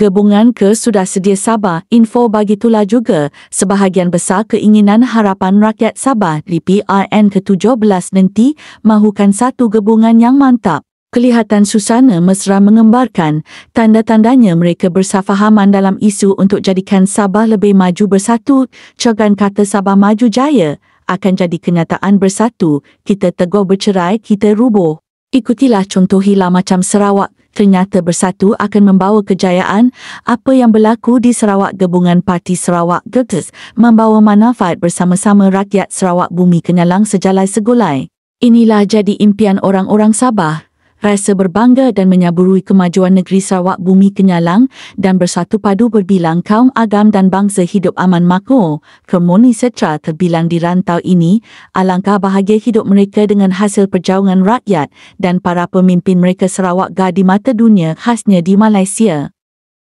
Gabungan ke sudah sedia Sabah, info bagitulah juga sebahagian besar keinginan harapan rakyat Sabah di PRN ke-17 nanti mahukan satu gabungan yang mantap. Kelihatan susana mesra mengembarkan, tanda-tandanya mereka bersafahaman dalam isu untuk jadikan Sabah lebih maju bersatu. Cogan kata Sabah maju jaya akan jadi kenyataan bersatu, kita tegur bercerai, kita rubuh. Ikutilah contoh hilang macam Sarawak, ternyata bersatu akan membawa kejayaan. Apa yang berlaku di Sarawak, gabungan Parti Sarawak Gertes membawa manfaat bersama-sama rakyat Sarawak, bumi Kenyalang sejalai segulai. Inilah jadi impian orang-orang Sabah. Rasa berbangga dan menyaburui kemajuan negeri Sarawak, bumi Kenyalang dan bersatu padu berbilang kaum agam dan bangsa hidup aman makmur. Harmoni sejahtera terbilang di rantau ini. Alangkah bahagia hidup mereka dengan hasil perjuangan rakyat dan para pemimpin mereka Sarawak di mata dunia, khasnya di Malaysia.